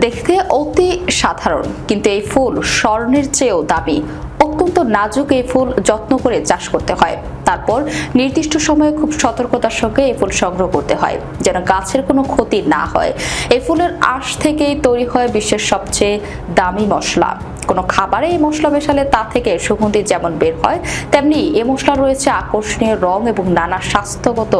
দেখতে অতি সাধারণ, কিন্তু এই ফুল স্বর্ণের চেয়েও দামি। অত্যন্ত নাজুক এই ফুল যত্ন করে চাষ করতে হয়। তারপর নির্দিষ্ট সময়ে খুব সতর্কতার সঙ্গে এই ফুল সংগ্রহ করতে হয়, যেন গাছের কোনো ক্ষতি না হয়। এই ফুলের আঁশ থেকেই তৈরি হয় বিশ্বের সবচেয়ে দামি মশলা। কোনো খাবারে এই মশলা মেশালে তা থেকে সুগন্ধি যেমন বের হয়, তেমনি এই মশলা রয়েছে আকর্ষণীয় রং এবং নানা স্বাস্থ্যগত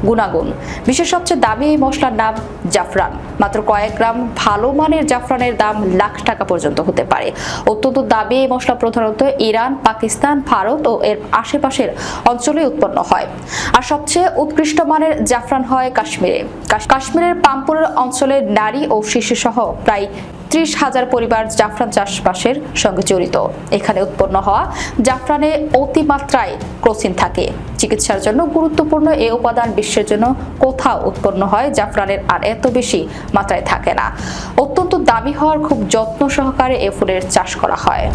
গুণাগুণ। বিশ্বের সবচেয়ে দামি এই মশলার নাম জাফরান। মাত্র কয়েক গ্রাম ভালো মানের জাফরানের দাম লাখ টাকা পর্যন্ত হতে পারে। অত্যন্ত দামি এই মশলা প্রধানত ইরান, পাকিস্তান, ভারত ও এর আশেপাশের অঞ্চলে উৎপন্ন হয়। আর সবচেয়ে উৎকৃষ্ট মানের জাফরান হয় কাশ্মীরে। কাশ্মীরের পাম্পুরের অঞ্চলের নারী ও শিশু সহ প্রায় 30,000 পরিবার জাফরান চাষবাসের সঙ্গে জড়িত। এখানে উৎপন্ন হওয়া জাফরানে অতিমাত্রায় ক্রোসিন থাকে। চিকিৎসার জন্য গুরুত্বপূর্ণ এই উপাদান বিশ্বের জন্য কোথাও উৎপন্ন হয় জাফরানের আর এত বেশি মাত্রায় থাকে না। অত্যন্ত দামি হওয়ার খুব যত্ন সহকারে এ ফুলের চাষ করা হয়।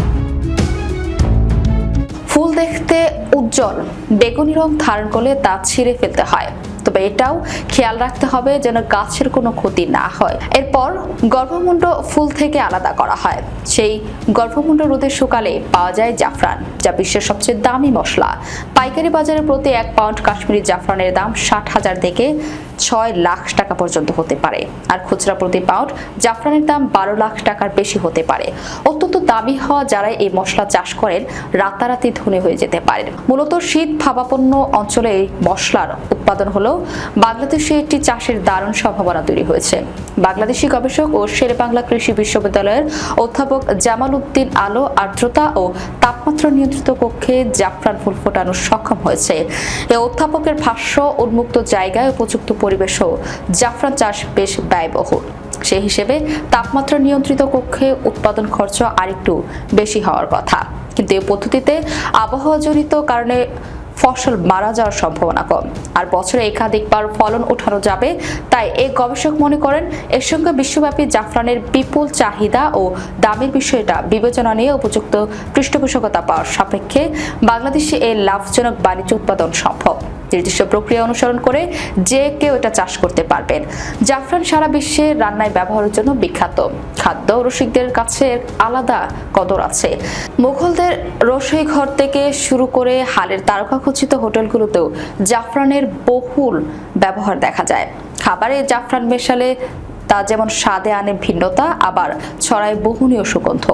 ফুল দেখতে উজ্জ্বল বেগুনি রং ধারণ করলে তা ছিঁড়ে ফেলতে হয়, তবে এটাও খেয়াল রাখতে হবে যেন গাছের কোনো ক্ষতি না হয়। এরপর গর্ভমুণ্ড ফুল থেকে আলাদা করা হয়। সেই গর্ভমুণ্ড রোদে শুকালে পাওয়া যায় জাফরান, যা বিশ্বের সবচেয়ে দামি মশলা। পাইকারি বাজারে প্রতি 1 পাউন্ড কাশ্মীরি জাফরানের দাম 60,000 থেকে 6 লাখ টাকা পর্যন্ত হতে পারে, আর খুচরা প্রতি পাউন্ড জাফরানের দাম 12 লাখ টাকার বেশি হতে পারে। অত্যন্ত দামি হওয়া যারা এই মশলা চাষ করেন রাতারাতি ধনী হয়ে যেতে পারেন। মূলত শীত ভাবাপন্ন অঞ্চলে এই মশলার উৎপাদন হলেও বাংলাদেশে একটি চাষের দারুণ সম্ভাবনা তৈরি হয়েছে। বাংলাদেশি গবেষক ও শেরেবাংলা কৃষি বিশ্ববিদ্যালয়ের অধ্যাপক জামাল উদ্দিন আলো আর্দ্রতা ও তাপমাত্রা নিয়ন্ত্রিত কক্ষে জাফরান ফুল ফোটানো সক্ষম হয়েছে। এই অধ্যাপকের ভাষ্য, উন্মুক্ত জায়গায় উপযুক্ত পরিবেশও জাফরান চাষ বেশ ব্যয়বহুল। সেই হিসেবে তাপমাত্রা নিয়ন্ত্রিত কক্ষে উৎপাদন খরচ আরেকটু বেশি হওয়ার কথা, কিন্তু এই পদ্ধতিতে আবহাওয়াজনিত কারণে ফসল মারা যাওয়ার সম্ভাবনা কম, আর বছরে একাধিকবার ফলন ওঠানো যাবে। তাই এই গবেষক মনে করেন এর সঙ্গে বিশ্বব্যাপী জাফরানের বিপুল চাহিদা ও দামের বিষয়টা বিবেচনা নিয়ে উপযুক্ত পৃষ্ঠপোষকতা পাওয়ার সাপেক্ষে বাংলাদেশে এর লাভজনক বাণিজ্য উৎপাদন সম্ভব। নির্দিষ্ট প্রক্রিয়া অনুসরণ করে যে কেউ এটা চাষ করতে পারবেন। জাফরান সারা বিশ্বে রান্নায় ব্যবহারের জন্য বিখ্যাত। খাদ্য রসিকদের কাছে আলাদা কদর আছে। মুঘলদের রসই ঘর থেকে শুরু করে হালের তারকাখচিত হোটেলগুলোতেও জাফরানের বহুল ব্যবহার দেখা যায়। খাবারে জাফরান মেশালে তা যেমন স্বাদে আনে ভিন্নতা, আবার ছড়ায় বহুনীয় সুগন্ধ।